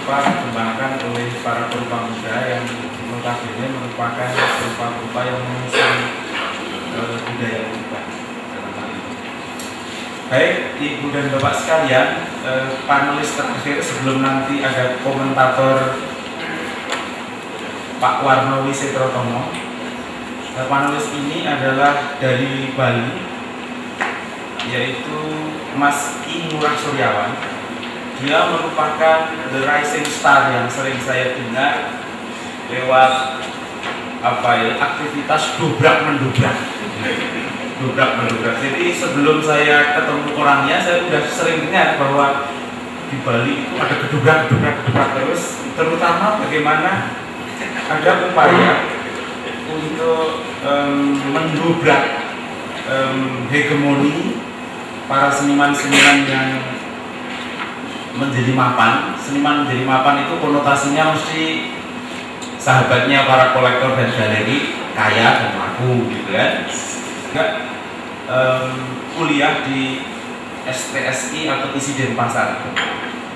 dikembangkan oleh para perupa-pemuda yang notabene merupakan perupa-perupa yang mengusung budaya urban. Baik, Ibu dan Bapak sekalian, panelis terakhir sebelum nanti ada komentator Pak Warno Wisetrotomo. Panelis ini adalah dari Bali, yaitu Mas I Ngurah Suryawan. Dia merupakan the rising star yang sering saya dengar lewat aktivitas dobrak mendobrak. Jadi sebelum saya ketemu orangnya, saya sudah sering dengar bahwa di Bali itu ada gedobrak terus, terutama bagaimana ada upaya untuk mendobrak hegemoni para seniman-seniman yang menjadi mapan. Seniman menjadi mapan itu konotasinya mesti sahabatnya para kolektor dan galeri, kaya dan laku gitu kan. Juga kuliah di STSI atau ISI Denpasar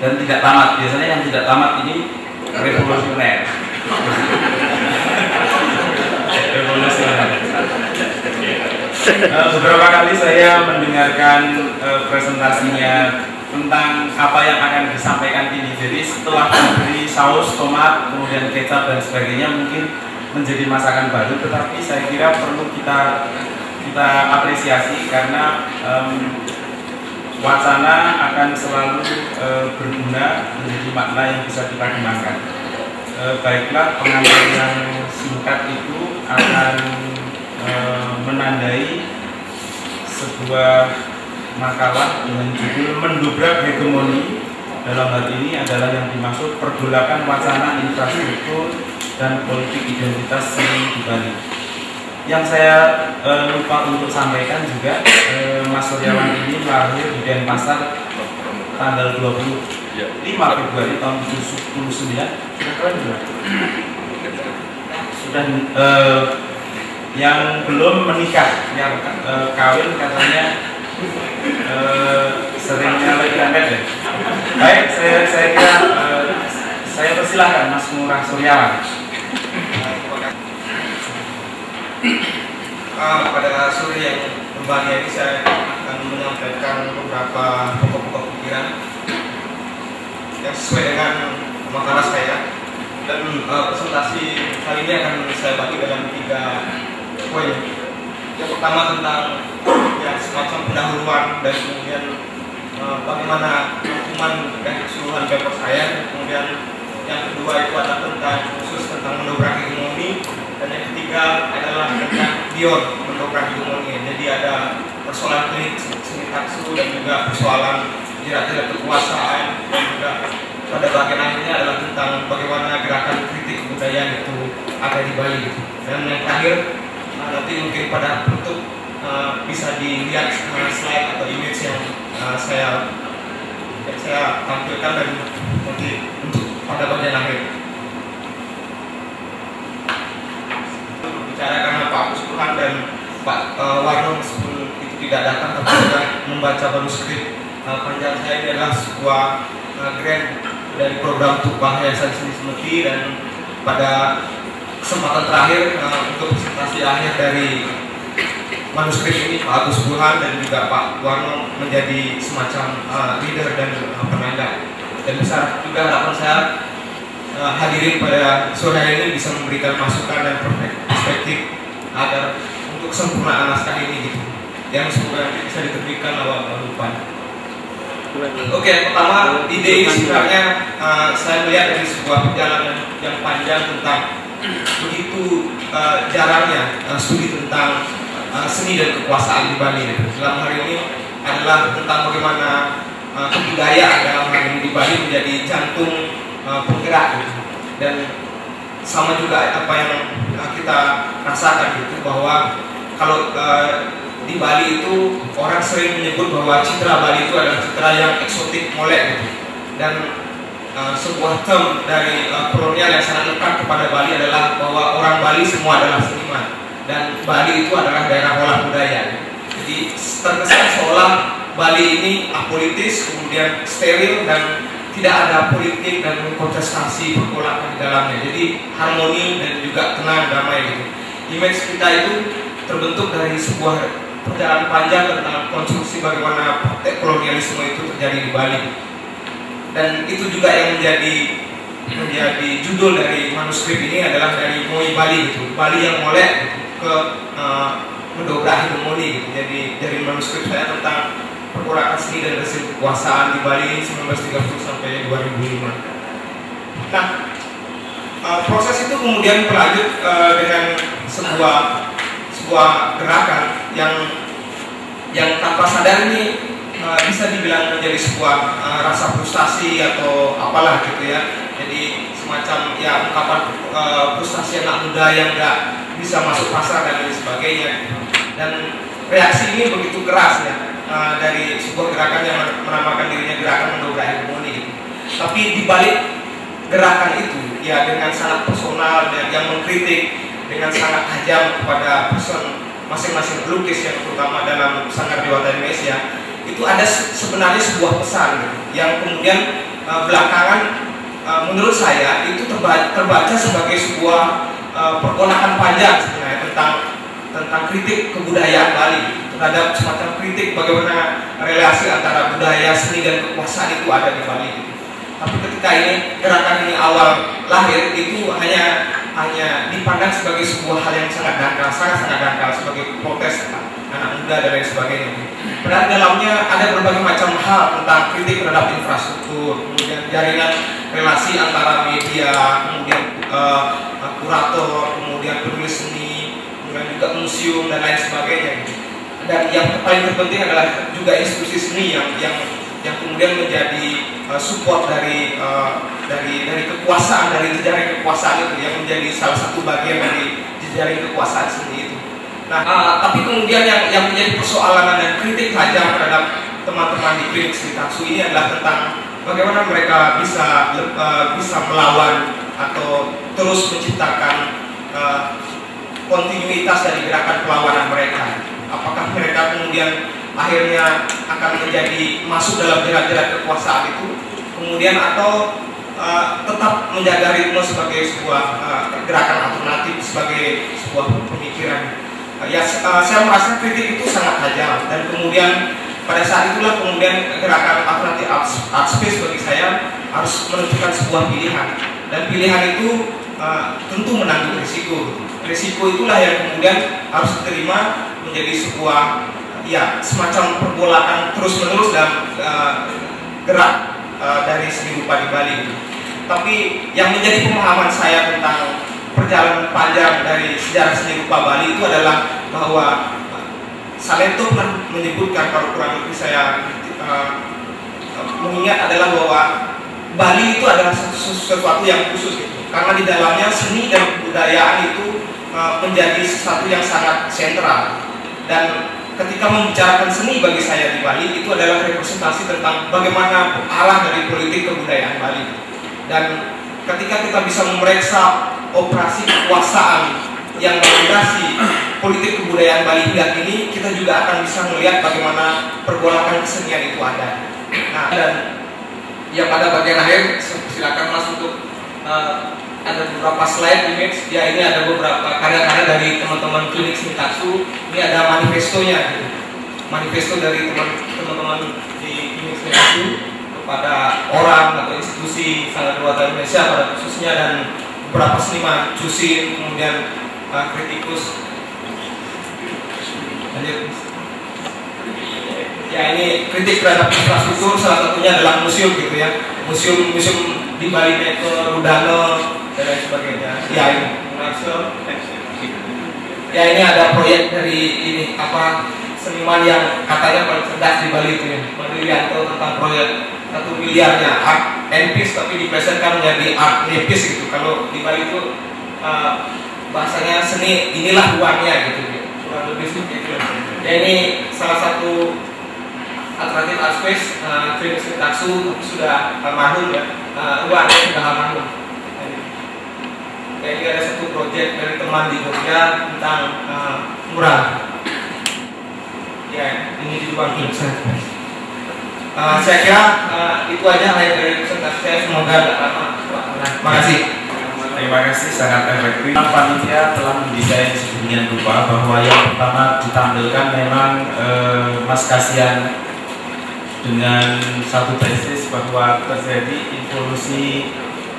dan tidak tamat. Biasanya yang tidak tamat ini revolusioner. Beberapa kali saya mendengarkan presentasinya tentang apa yang akan disampaikan ini. Jadi setelah memberi saus, tomat, kemudian kecap dan sebagainya mungkin menjadi masakan baru, tetapi saya kira perlu kita apresiasi karena wacana akan selalu berguna, menjadi makna yang bisa kita kembangkan. Baiklah, pengantar yang singkat itu akan menandai sebuah makalah dengan judul Mendobrak Hegemoni. Dalam hal ini adalah yang dimaksud pergolakan wacana infrastruktur dan politik identitas seni di Bali. Yang saya lupa untuk sampaikan juga, Mas Suryawan ini lahir di Denpasar tanggal 25 Februari tahun 79. Sudah keren juga? Sudah. Yang belum menikah, yang kawin katanya seringnya lagi angkat ya. Baik, saya kira saya persilahkan Mas Ngurah Suryawan. Pada sore yang berbahagia ini saya akan menyampaikan beberapa pokok-pokok pikiran yang sesuai dengan makalah saya, dan presentasi kali ini akan saya bagi dalam 3 poin. Yang pertama tentang semacam pendahuluan dan kemudian bagaimana hukuman dan keseluruhan paper saya. Kemudian yang kedua itu adalah tentang khusus tentang mendobrak hegemoni, dan yang ketiga adalah tentang beyond mendobrak hegemoni. Jadi ada persoalan klinik seni taksu dan juga persoalan jerat-jerat kekuasaan, dan juga pada bagian akhirnya adalah tentang bagaimana gerakan kritik kebudayaan itu ada di Bali. Dan yang terakhir nanti mungkin pada penutup bisa dilihat slide atau image yang saya tampilkan dan nanti untuk pada bagian akhir. Berbicara karena Pak Puspuhan dan Pak Warno meskipun itu tidak datang, tapi sudah membaca manuskrip panjang saya. Ini adalah sebuah grant dari program Tumpah Yayasan Seni Semeti, dan pada kesempatan terakhir untuk presentasi akhir dari manuskrip ini Pak Agus Burhan dan juga Pak Warno menjadi semacam leader dan penanda. Dan besar juga harapan saya hadirin pada sore hari ini bisa memberikan masukan dan perspektif agar untuk kesempurnaan naskah ini gitu, yang semoga nanti bisa diterbitkan awal tahun depan. Oke, yang pertama ide ini sebenarnya saya melihat dari sebuah perjalanan yang panjang tentang begitu jarangnya studi tentang seni dan kekuasaan di Bali. Dalam hari ini adalah tentang bagaimana kebudayaan dalam hal ini di Bali menjadi jantung penggerak gitu. Dan sama juga apa yang kita rasakan gitu, bahwa kalau di Bali itu orang sering menyebut bahwa citra Bali itu adalah citra yang eksotik, molek gitu. Dan sebuah term dari kolonial yang sangat lekat kepada Bali adalah bahwa orang Bali semua adalah seniman, dan Bali itu adalah daerah olah budaya. Jadi terkesan seolah Bali ini apolitis, kemudian steril, dan tidak ada politik dan kontestasi pergolakan di dalamnya. Jadi harmoni dan juga tenang, damai gitu. Image kita itu terbentuk dari sebuah perjalanan panjang tentang konstruksi bagaimana praktek kolonialisme itu terjadi di Bali. Dan itu juga yang menjadi judul dari manuskrip ini adalah dari Moi Bali gitu. Bali yang molek gitu, ke mendobrak hegemoni gitu. Jadi dari manuskrip saya tentang pergolakan seni dan rezim kekuasaan di Bali 1930 sampai 2005. Nah, proses itu kemudian berlanjut dengan sebuah gerakan yang tanpa sadar ini bisa dibilang menjadi sebuah rasa frustasi atau apalah gitu ya. Jadi semacam ya ungkapan frustasi anak muda yang nggak bisa masuk pasar dan lain sebagainya. Dan reaksi ini begitu keras ya dari sebuah gerakan yang menamakan dirinya gerakan mendobrak hegemoni gitu. Tapi di balik gerakan itu ya dengan sangat personal dan yang mengkritik dengan sangat tajam kepada person masing-masing pelukis yang terutama dalam Sanggar Dewata Indonesia, itu ada sebenarnya sebuah pesan gitu, yang kemudian belakangan menurut saya itu terbaca sebagai sebuah pergolakan panjang sebenarnya tentang kritik kebudayaan Bali terhadap semacam kritik bagaimana relasi antara budaya, seni dan kekuasaan itu ada di Bali. Tapi ketika ini gerakan ini awal lahir itu hanya dipandang sebagai sebuah hal yang sangat dangkal sebagai protes anak muda dan lain sebagainya. Padahal dalamnya ada berbagai macam hal tentang kritik terhadap infrastruktur, kemudian jaringan relasi antara media, kemudian kurator, kemudian penulis seni, kemudian juga museum dan lain sebagainya. Dan yang paling terpenting adalah juga institusi seni yang kemudian menjadi support dari kekuasaan, dari jejaring kekuasaan itu yang menjadi salah satu bagian dari jejaring kekuasaan seni itu. Nah, tapi kemudian yang menjadi persoalan dan kritik tajam terhadap teman-teman di klinik seni Taksu ini adalah tentang bagaimana mereka bisa melawan atau terus menciptakan kontinuitas dari gerakan perlawanan mereka. Apakah mereka kemudian akhirnya akan menjadi masuk dalam jerat-jerat kekuasaan itu, kemudian atau tetap menjaga ritme sebagai sebuah gerakan alternatif, sebagai sebuah pemikiran. Saya merasa kritik itu sangat tajam, dan kemudian pada saat itulah kemudian gerakan alternatif art space bagi saya harus menentukan sebuah pilihan, dan pilihan itu tentu menanggung risiko. Risiko itulah yang kemudian harus diterima menjadi sebuah ya semacam pergolakan terus-menerus dalam gerak dari seni rupa di Bali. Tapi yang menjadi pemahaman saya tentang perjalanan panjang dari sejarah seni rupa Bali itu adalah bahwa Salento pernah menyebutkan, kalau kurang lebih saya mengingat, adalah bahwa Bali itu adalah sesuatu yang khusus gitu. Karena di dalamnya seni dan kebudayaan itu menjadi sesuatu yang sangat sentral. Dan ketika membicarakan seni bagi saya di Bali itu adalah representasi tentang bagaimana arah dari politik kebudayaan Bali. Dan ketika kita bisa memeriksa operasi kekuasaan yang melandasi politik kebudayaan Bali hingga kini, kita juga akan bisa melihat bagaimana pergolakan kesenian itu ada. Nah, dan yang pada bagian akhir silakan Mas untuk ada beberapa slide image. Ya, ini ada beberapa karya-karya dari teman-teman klinik seni Taksu. Ini ada manifestonya gitu. Manifesto dari teman-teman di klinik seni Taksu kepada orang atau institusi Sanggar Dewata Indonesia pada khususnya, dan beberapa seniman, Cusin, kemudian kritikus. Lanjut. Ya, ini kritik terhadap infrastruktur, salah satunya adalah museum gitu ya. Museum di Bali, ke Rudano dan lain sebagainya. Ya, ini ya, ini ada proyek dari ini seniman yang katanya paling cerdas di Bali itu ya, Mandirianto, tentang proyek 1 miliarnya art and peace, tapi diplesetkan menjadi art nepis gitu. Kalau di Bali itu bahasanya seni inilah uangnya gitu, kurang lebih seperti itu. Ya, ini salah satu alternatif art space klinik seni Taksu, sudah almarhum ya, uangnya sudah almarhum. Ya, ini ada satu proyek dari teman di Jogja tentang mural. Ya, ini di ruang saya. Saya kira itu aja dari presentasi saya, semoga tidak lama. Terima kasih. Terima kasih, sangat efektif. Panitia telah mendesain sedemikian rupa bahwa yang pertama ditampilkan memang Mas Kasian dengan satu tesis bahwa terjadi evolusi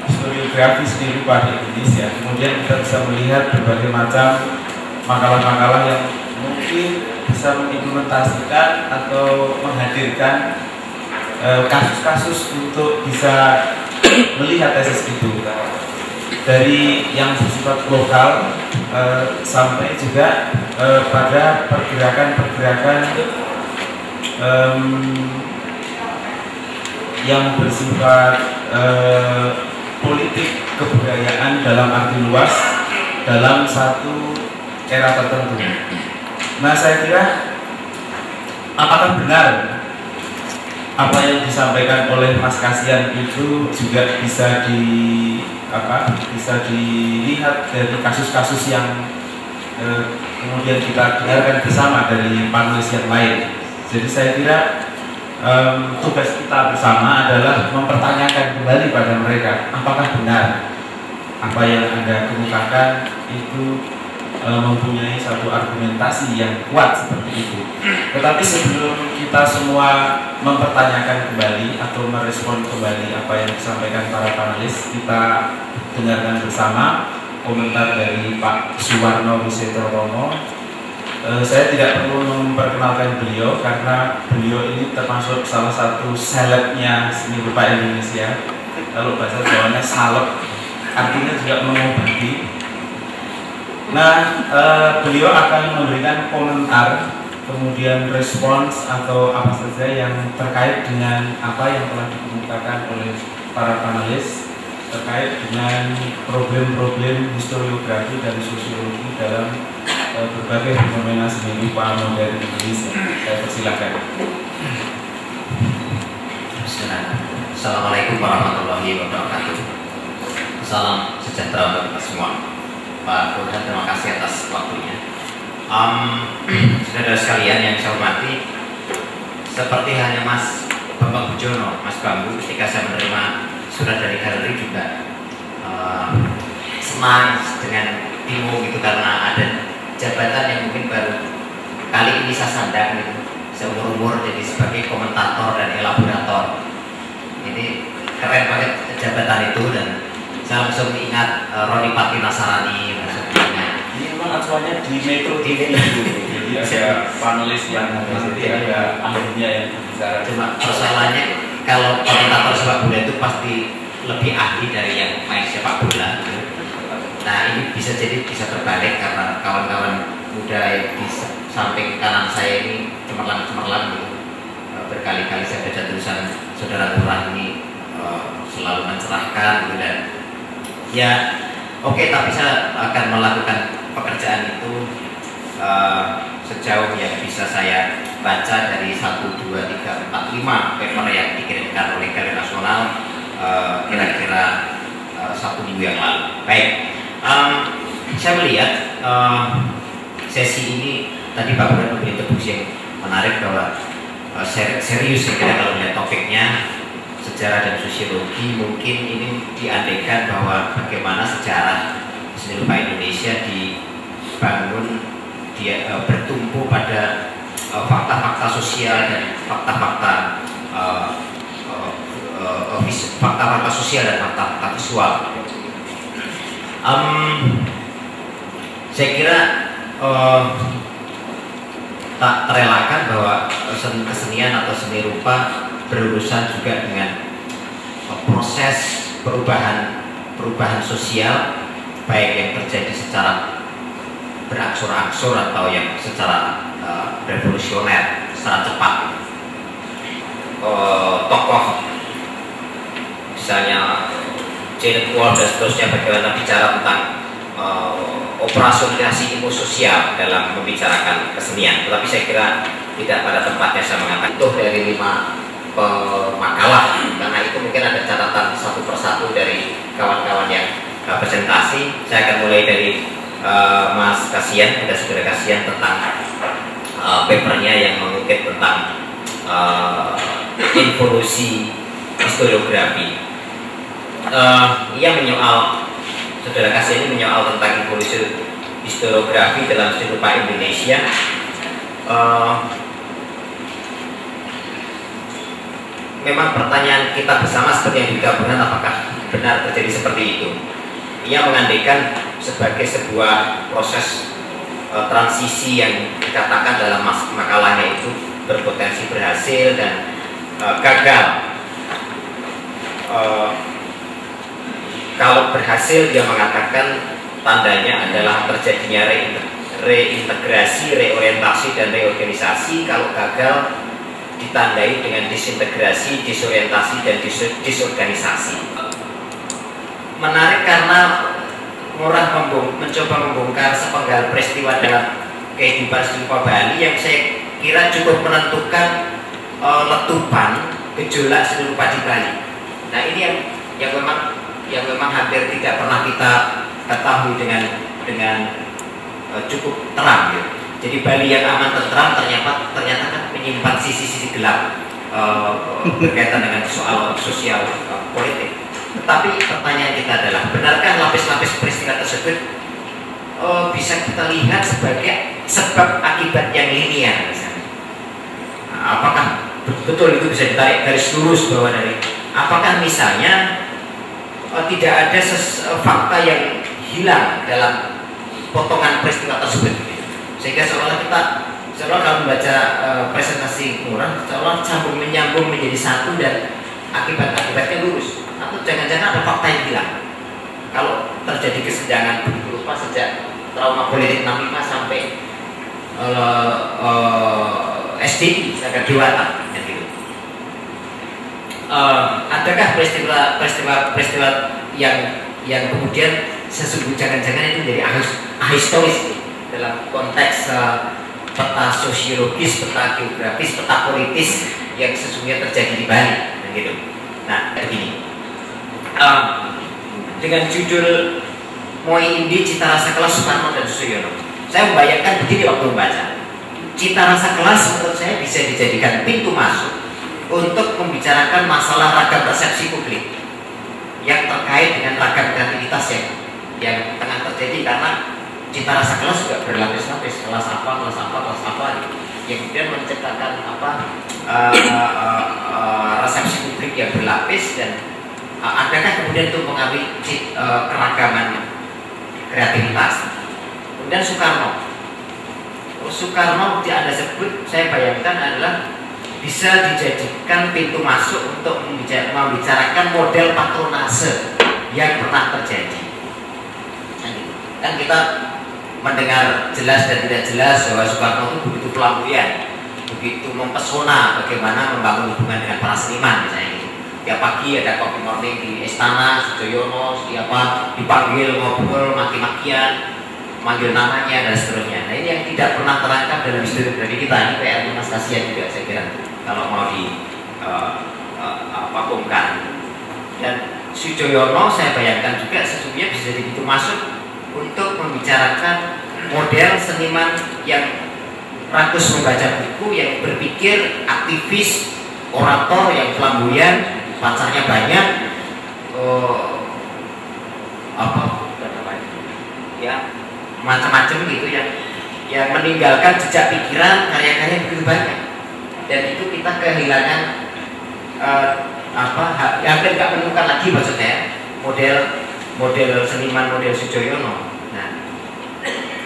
historiografis di rupa di Indonesia. Kemudian kita bisa melihat berbagai macam makalah-makalah yang mungkin bisa mengimplementasikan atau menghadirkan kasus-kasus untuk bisa melihat tesis itu dari yang bersifat lokal sampai juga pada pergerakan-pergerakan yang bersifat politik kebudayaan dalam arti luas dalam satu era tertentu. Nah, saya kira apakah benar apa yang disampaikan oleh Mas Kasian itu juga bisa dilihat dari kasus-kasus yang kemudian kita dengarkan bersama dari panelis yang lain. Jadi saya kira tugas kita bersama adalah mempertanyakan kembali pada mereka apakah benar apa yang Anda kemukakan itu mempunyai satu argumentasi yang kuat seperti itu. Tetapi sebelum kita semua mempertanyakan kembali atau merespon kembali apa yang disampaikan para panelis, kita dengarkan bersama komentar dari Pak Suwarno Wisetoromo. Saya tidak perlu memperkenalkan beliau karena beliau ini termasuk salah satu selebnya seni rupa Indonesia. Kalau bahasa Jawanya salep, artinya juga mengobati. Nah, beliau akan memberikan komentar, kemudian respons atau apa saja yang terkait dengan apa yang telah dikemukakan oleh para panelis terkait dengan problem-problem historiografi dan sosiologi dalam berbagai fenomena seni rupa modern Indonesia. Saya persilakan. Assalamualaikum warahmatullahi wabarakatuh. Salam sejahtera untuk kita semua. Pak Burhan, terima kasih atas waktunya. Saudara sekalian yang saya hormati, seperti hanya Mas Bambang Bujono, Mas Bambu, ketika saya menerima surat dari galeri juga senang dengan bingung gitu karena ada jabatan yang mungkin baru kali ini saya sandang gitu, seumur-umur jadi sebagai komentator dan elaborator. Ini keren banget jabatan itu dan saya langsung ingat Roni Pati Nasarani dan sebagainya. Ini memang acuannya di Metro TV jadi ada panelis yang nanti ada ahlinya yang berbicara. Cuma persoalannya kalau komentator sepak bola itu pasti lebih ahli dari yang main sepak bola. Nah, ini bisa jadi bisa terbalik karena kawan-kawan muda yang di samping kanan saya ini cemerlang gitu. Berkali-kali saya baca tulisan saudara Lurah ini selalu mencerahkan gitu, dan ya oke, tapi saya akan melakukan pekerjaan itu sejauh yang bisa saya baca dari 1, 2, 3, 4, 5 paper yang dikirimkan oleh Galeri Nasional kira-kira 1 minggu yang lalu. Baik, saya melihat sesi ini tadi Pak Burhan memberi introduksi yang menarik bahwa serius ya kalau melihat topiknya sejarah dan sosiologi. Mungkin ini diandaikan bahwa bagaimana sejarah seni rupa Indonesia dibangun, dia bertumpu pada fakta-fakta sosial dan fakta-fakta fakta-fakta sosial dan fakta-fakta visual. Saya kira tak terelakkan bahwa kesenian atau seni rupa berurusan juga dengan proses perubahan sosial, baik yang terjadi secara berangsur-angsur atau yang secara revolusioner, secara cepat. Tokoh misalnya Janet Wall dan seterusnya bagaimana bicara tentang operasionalisasi ilmu sosial dalam membicarakan kesenian, tetapi saya kira tidak pada tempatnya saya mengatakan itu dari 5 makalah, karena itu mungkin ada catatan satu persatu dari kawan-kawan yang presentasi. Saya akan mulai dari Mas Kasian, ada saudara Kasian tentang papernya yang mengukit tentang evolusi historiografi. Ia menyoal, saudara kasih ini menyoal tentang evolusi historiografi dalam studi rupa Indonesia. Memang pertanyaan kita bersama seperti yang digabungkan, apakah benar terjadi seperti itu? Ia mengandaikan sebagai sebuah proses transisi yang dikatakan dalam makalahnya itu berpotensi berhasil dan gagal. Kalau berhasil, dia mengatakan tandanya adalah terjadinya reintegrasi, reorientasi, dan reorganisasi. Kalau gagal, ditandai dengan disintegrasi, disorientasi, dan disorganisasi. Menarik karena Ngurah mencoba membongkar sepenggal peristiwa dalam kehidupan serupa Bali yang saya kira cukup menentukan letupan gejolak serupa di Bali. Nah, ini yang memang hampir tidak pernah kita ketahui dengan cukup terang, gitu. Jadi Bali yang aman tentram ternyata kan menyimpan sisi-sisi gelap berkaitan dengan soal sosial politik. Tetapi pertanyaan kita adalah, benarkah lapis-lapis peristiwa tersebut bisa kita lihat sebagai sebab akibat yang linear misalnya? Apakah betul itu bisa ditarik garis lurus bahwa dari apakah misalnya tidak ada fakta yang hilang dalam potongan peristiwa tersebut, sehingga seolah kalau membaca presentasi Ngurah seolah sambung menyambung menjadi satu dan akibat-akibatnya lurus, atau jangan-jangan ada fakta yang hilang kalau terjadi kesenjangan begitu rupa sejak trauma politik 65 sampai SDI sampai Dewata gitu. Adakah peristiwa yang kemudian sesungguhnya jangan-jangan itu menjadi ahistoris dalam konteks peta sosiologis, peta geografis, peta politis yang sesungguhnya terjadi di Bali, gitu. Nah, begini, dengan judul Moi Indi Cita Rasa Kelas Soekarno dan Suyono, saya membayangkan begini waktu membaca. Cita rasa kelas menurut saya bisa dijadikan pintu masuk untuk membicarakan masalah ragam persepsi publik yang terkait dengan ragam kreativitas yang tengah terjadi, karena cita rasa kelas juga berlapis-lapis, kelas apa yang kemudian menciptakan resepsi publik yang berlapis. Dan adakah kemudian itu mengambil keragaman kreativitas? Kemudian Soekarno tidak Anda sebut, saya bayangkan adalah bisa dijadikan pintu masuk untuk membicarakan model patronase yang pernah terjadi. Kan kita mendengar jelas dan tidak jelas bahwa Soekarno itu begitu flamboyan, begitu mempesona bagaimana membangun hubungan dengan para seniman misalnya gitu. Tiap pagi ada coffee morning di Istana Sujoyono, dipanggil ngobrol, maki-makian, manggil namanya dan seterusnya. Nah, ini yang tidak pernah terangkat dalam historiografi kita. Ini PR Mas Kasihan juga saya kira kalau mau vakumkan. Dan Sujoyono saya bayangkan juga sesungguhnya bisa jadi pintu masuk untuk membicarakan model seniman yang rakus membaca buku, yang berpikir aktivis, orator yang flamboyan, pacarnya banyak, macam-macam gitu, yang meninggalkan jejak pikiran, karya-karya begitu banyak. Dan itu kita kehilangan hampir nggak menemukan lagi maksudnya model seniman model Sujoyono. Nah,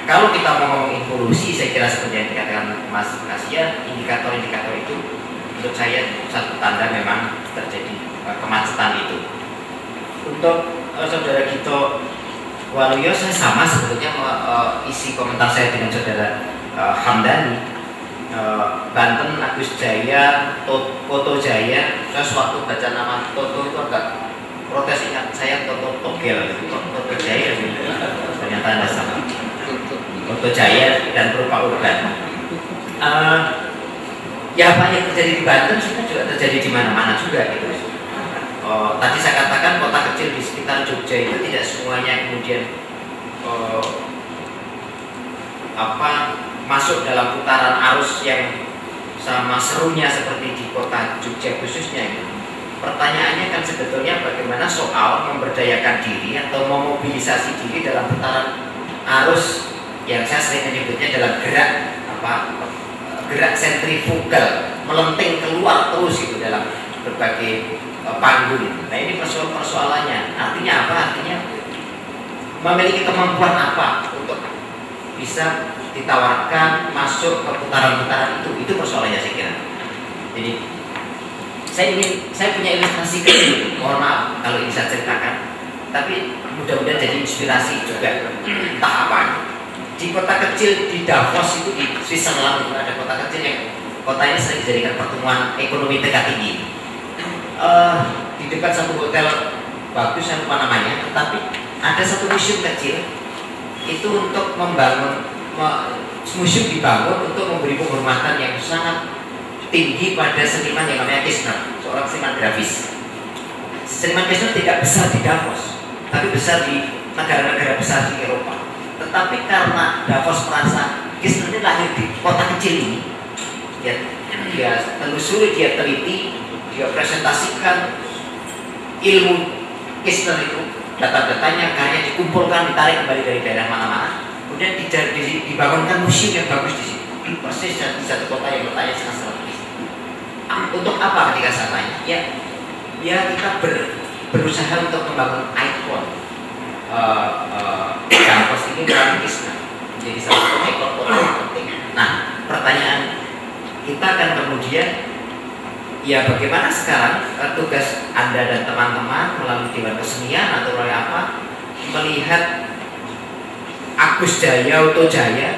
kalau kita mau ngomong evolusi, saya kira seperti yang dikatakan Mas Kasia, indikator-indikator itu menurut saya satu tanda memang terjadi kemacetan itu. Untuk saudara Gito Waluyo, saya sama sebetulnya isi komentar saya dengan saudara Hamdani. Banten, Agus Jaya, Toto Jaya. Saya suatu baca nama Toto itu agak protes, ingat saya Toto Togel, Toto Jaya ternyata Anda salah. Toto Jaya dan berupa urban. Ya apa yang terjadi di Banten sebenarnya juga terjadi di mana-mana juga gitu. Tadi saya katakan kota kecil di sekitar Jogja itu tidak semuanya kemudian masuk dalam putaran arus yang sama serunya seperti di kota Jogja khususnya itu. Pertanyaannya kan sebetulnya bagaimana soal memberdayakan diri atau memobilisasi diri dalam putaran arus yang saya sering menyebutnya dalam gerak sentrifugal, melenting keluar terus itu dalam berbagai panggul itu. Nah ini persoalannya. Artinya apa? Artinya memiliki kemampuan apa untuk bisa ditawarkan masuk ke putaran-putaran itu persoalannya saya kira. Jadi saya punya ilustrasi kecil, mohon maaf kalau ini saya ceritakan, tapi mudah-mudahan jadi inspirasi juga. Entah apa di kota kecil di Davos itu di Switzerland itu ada kota kecil yang kota ini sering dijadikan pertemuan ekonomi tingkat tinggi. Di dekat satu hotel bagus saya lupa namanya, tetapi ada satu museum kecil itu untuk membangun. Museum dibangun untuk memberi penghormatan yang sangat tinggi pada seniman yang namanya Kistner, seorang seniman grafis. Seniman Kistner tidak besar di Davos, tapi besar di negara-negara besar di Eropa. Tetapi karena Davos merasa Kistner ini lahir di kota kecil ini, dia telusuri, dia teliti, dia presentasikan ilmu Kistner itu, data-datanya, karya dikumpulkan, ditarik kembali dari daerah mana-mana. Kemudian dibangunkan museum yang bagus di situ, persis di satu kota yang bertanya sangat strategis. Untuk apa ketika saya tanya? Ya kita berusaha untuk membangun ikon kampus ini melalui Kistner menjadi salah satu ikon kota yang penting. Nah, pertanyaan kita kan kemudian, ya bagaimana sekarang tugas Anda dan teman-teman melalui Dewan Kesenian atau melalui apa melihat Agus Jaya, Uto Jaya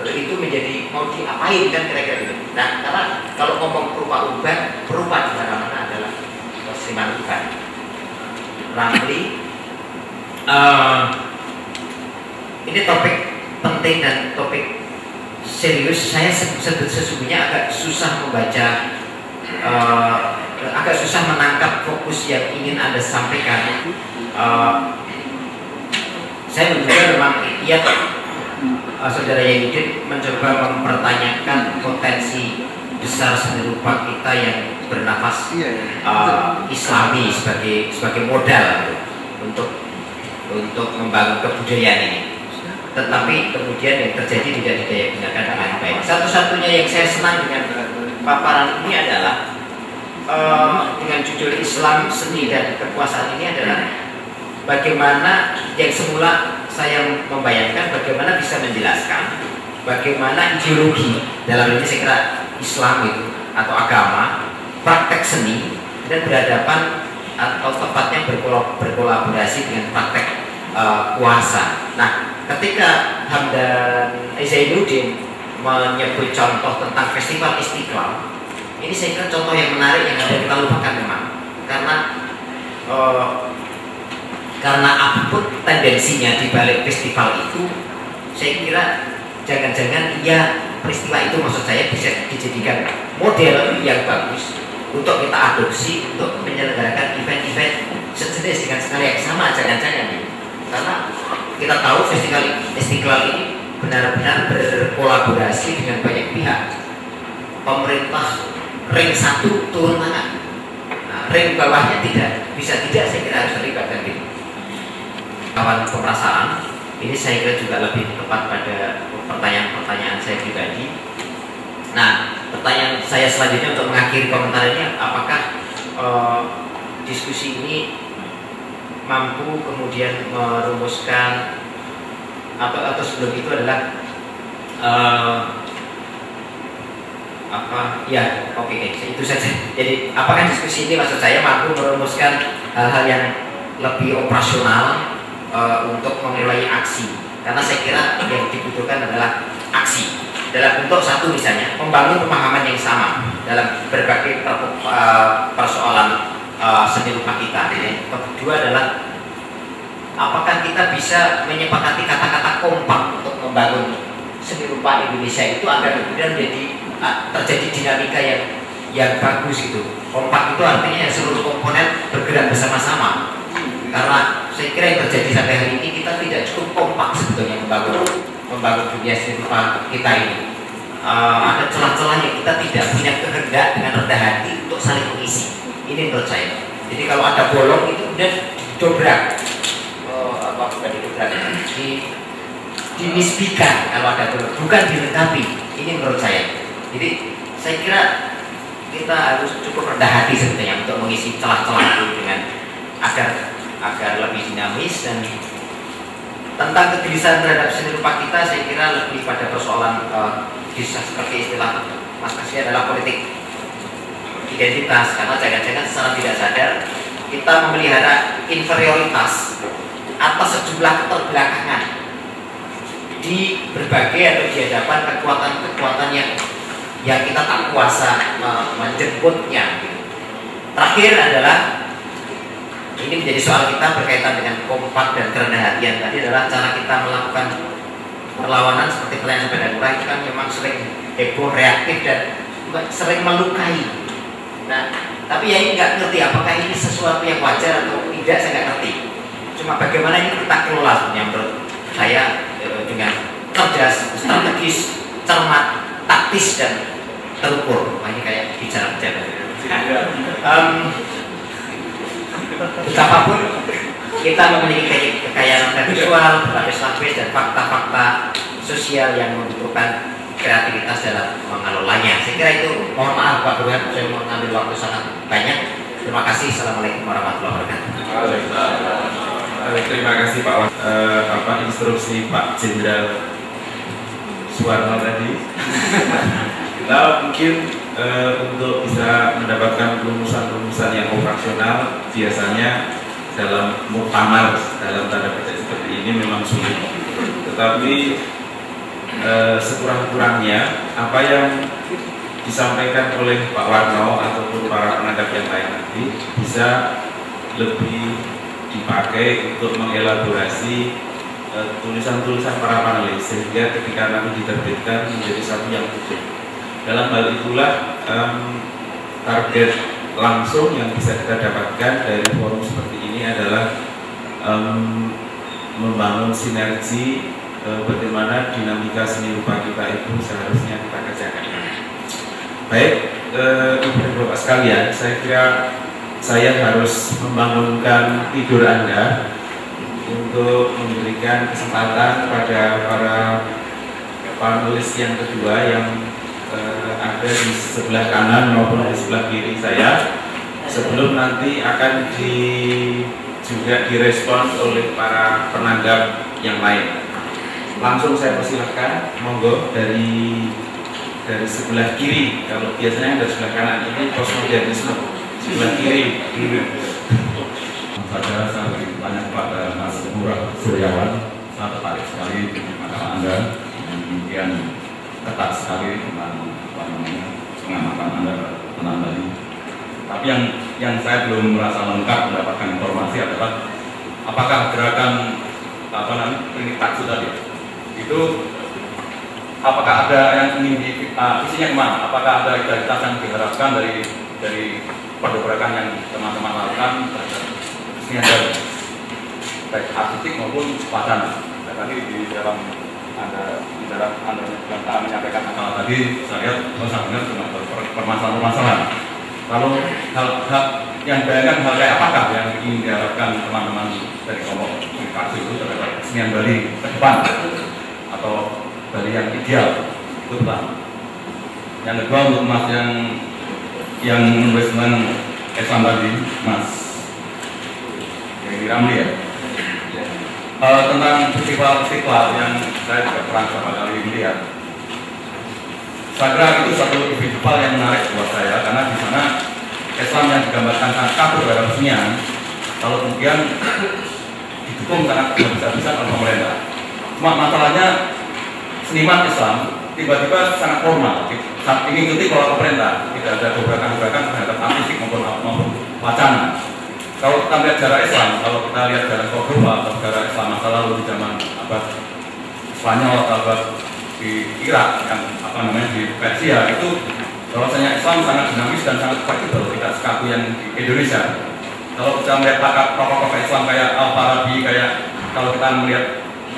itu menjadi mau diapain kan kira-kira gitu. Nah, karena kalau ngomong perupa di mana-mana adalah Seniman Uban. Ramli, ini topik penting dan topik serius. Saya sesungguhnya agak susah membaca, agak susah menangkap fokus yang ingin Anda sampaikan. Saya menduga memang saudara Yahudin mencoba mempertanyakan potensi besar seni rupa kita yang bernafas Islami sebagai modal untuk membangun kebudayaan ini. Tetapi kemudian yang terjadi tidak didaya-gunakan dengan baik. Satu-satunya yang saya senang dengan paparan ini adalah dengan judul Islam, Seni dan Kekuasaan ini adalah bagaimana yang semula saya membayangkan bagaimana bisa menjelaskan bagaimana ideologi dalam ini saya kira Islam itu atau agama, praktek seni dan berhadapan atau tepatnya berkolaborasi dengan praktek kuasa. Nah, ketika Hamdan Zainuddin menyebut contoh tentang Festival Istiqlal, ini saya kira contoh yang menarik yang ada kita lupakan memang karena apapun tendensinya di balik festival itu, saya kira jangan-jangan peristiwa itu maksud saya bisa dijadikan model yang bagus untuk kita adopsi untuk menyelenggarakan event-event sejenis dengan skala yang sama, jangan-jangan ini. Karena kita tahu festival Istiqlal ini benar-benar berkolaborasi dengan banyak pihak. Pemerintah ring 1 turun tangan, ring bawahnya tidak, bisa tidak saya kira harus terlibat dan gitu. Kawan pemerasaan, ini saya kira juga lebih tepat pada pertanyaan-pertanyaan saya pribadi. Nah, pertanyaan saya selanjutnya untuk mengakhiri komentar ini, apakah diskusi ini mampu kemudian merumuskan atau sebelum itu adalah itu saja. Jadi apakah diskusi ini maksud saya mampu merumuskan hal-hal yang lebih operasional untuk memulai aksi, karena saya kira yang dibutuhkan adalah aksi dalam bentuk satu misalnya membangun pemahaman yang sama dalam berbagai persoalan seni rupa kita. Kedua adalah apakah kita bisa menyepakati kata-kata kompak untuk membangun seni rupa Indonesia itu agar kemudian terjadi dinamika yang bagus itu. Kompak itu artinya seluruh komponen bergerak bersama-sama. Karena saya kira yang terjadi sampai hari ini kita tidak cukup kompak sebetulnya membangun dunia seni rupa kita ini. ada celah-celahnya, kita tidak punya kehendak dengan rendah hati untuk saling mengisi. Ini menurut saya. Jadi kalau ada bolong itu kemudian didobrak, bukan didobrak, dinisbikan kalau ada bolong, bukan dilengkapi. Ini menurut saya. Jadi saya kira kita harus cukup rendah hati sebetulnya untuk mengisi celah-celah itu dengan agar lebih dinamis. Dan tentang kegelisahan terhadap seni rupa kita, saya kira lebih pada persoalan bisa seperti istilah Mas Kasih adalah politik identitas, karena jangan-jangan secara tidak sadar kita memelihara inferioritas atas sejumlah keterbelakangan di berbagai atau di hadapan kekuatan-kekuatan yang kita tak kuasa menjemputnya. Terakhir adalah ini menjadi soal kita berkaitan dengan kompak dan kerendahan hatian tadi, adalah cara kita melakukan perlawanan seperti pelayanan pada murah itu kan memang sering heboh, reaktif, dan sering melukai. Nah, tapi ya ini nggak ngerti apakah ini sesuatu yang wajar atau tidak, saya nggak ngerti. Cuma bagaimana ini kita kelola sebenarnya menurut saya dengan cerdas, strategis, cermat, taktis, dan terukur. Nah, ini kayak bicara pejabat. Betapapun kita memiliki kekayaan visual, berlapis-lapis, dan fakta-fakta sosial yang membutuhkan kreativitas dalam mengelolanya. Saya kira itu, mohon maaf Pak Burhan, saya mau mengambil waktu sangat banyak. Terima kasih. Assalamualaikum warahmatullahi wabarakatuh. Terima kasih Pak instruksi Pak Jenderal Suwarno tadi. Kita mungkin untuk bisa mendapatkan rumusan-rumusan yang operasional biasanya dalam muktamar, dalam tanda petik seperti ini memang sulit. Tetapi sekurang-kurangnya apa yang disampaikan oleh Pak Warno ataupun para penanggap yang lain nanti bisa lebih dipakai untuk mengelaborasi tulisan-tulisan para panelis, sehingga ketika nanti diterbitkan menjadi satu yang utuh. Dalam hal itulah target langsung yang bisa kita dapatkan dari forum seperti ini adalah membangun sinergi bagaimana dinamika seni rupa kita itu seharusnya kita kerjakan. Baik, Ibu dan Bapak sekalian, saya kira saya harus membangunkan tidur Anda untuk memberikan kesempatan pada para panelis yang kedua yang ada di sebelah kanan maupun di sebelah kiri saya, sebelum nanti akan juga direspons oleh para penanggap yang lain. Langsung saya persilahkan, monggo dari sebelah kiri. Kalau biasanya dari sebelah kanan, ini postmodernisme sebelah kiri. Saya beri tanya kepada Mas Murad Suryawan. Saya tertarik sekali dengan makalah Anda yang demikian ketat sekali tentang pengamatan Anda tentang tadi. Tapi yang saya belum merasa lengkap mendapatkan informasi adalah apakah gerakan klinik taksu tadi itu apakah ada yang ingin isinya kemana? Apakah ada identitas yang diharapkan dari pergerakan yang teman-teman lakukan terhadap kesenian baru, baik artistik maupun wacana? Tadi di dalam Anda menyampaikan akal tadi, saya lihat sangat dengan permasalahan-permasalahan. Lalu hal yang bayangkan hal kayak apakah yang ingin diharapkan teman-teman dari kelompok komunikasi itu terhadap kesenian Bali ke depan atau Bali yang ideal itu pertama. Yang kedua untuk Mas yang menulis tentang Islam tadi, Mas Ramli ya. Tentang festival Istiqlal yang saya juga pernah beberapa kali melihat. Saya kira itu satu festival yang menarik buat saya karena di sana Islam yang digambarkan sangat kabur terhadap kesenian, kalau kemudian didukung sangat besar-besaran oleh pemerintah. Cuma masalahnya seniman Islam tiba-tiba sangat formal, ingin mengikuti pola pemerintah, tidak ada gebrakan-gebrakan terhadap artistik maupun wacana. Kalau kita lihat sejarah Islam, kalau kita lihat sejarah Cordoba atau sejarah Islam masa lalu di zaman abad Spanyol atau abad di Irak yang di Persia, itu bahwasanya Islam sangat dinamis dan sangat fleksibel, tidak sekaku yang di Indonesia. Kalau kita melihat tokoh-tokoh Islam kayak Al-Farabi, kayak kalau kita melihat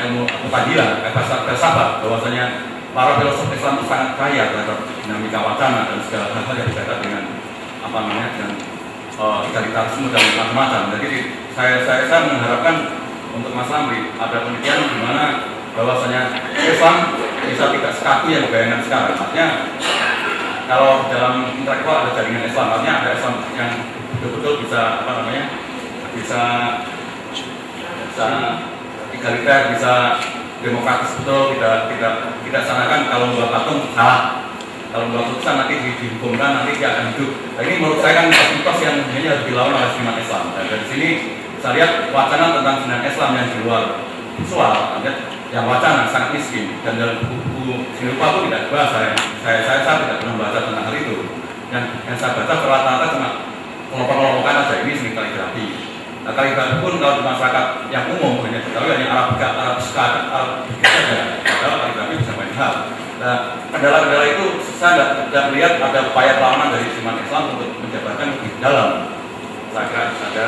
ilmu Al-Fadilah, kayak filsafat, bahwasanya para filosof Islam itu sangat kaya terhadap dinamika wacana dan segala hal yang berkaitan dengan apa namanya dengan egalitarisme dan macam-macam. Jadi saya mengharapkan untuk Mas Ramli ada penelitian di mana bahwasanya Islam bisa tidak sekaku yang bayangkan sekarang. Artinya kalau dalam intelektual ada jaringan Islam, artinya ada Islam yang betul-betul bisa apa namanya bisa egaliter, bisa demokratis betul, tidak sanakan kalau membuat patung salah. Kalau membuat putusan nanti dihukumkan, nanti dia akan hidup. Nah, ini menurut saya kan mitos yang sebenarnya harus dilawan oleh seniman Islam. Dan dari sini saya lihat wacana tentang seniman Islam yang di luar visual, yang wacana sangat miskin. Dan dalam buku seni rupa pun tidak dibahas. Saya tidak pernah membaca tentang hal itu. Yang saya baca rata-rata cuma kelompok-kelompokan aja, ini seni kaligrafi. Nah, kaligrafi pun kalau di masyarakat yang umum hanya diketahui hanya Arab saja. Padahal kaligrafi bisa banyak hal. Nah, kendala-kendala itu saya tidak melihat ada upaya perlawanan dari seniman Islam untuk menjabarkan lebih dalam. Saya kira ada.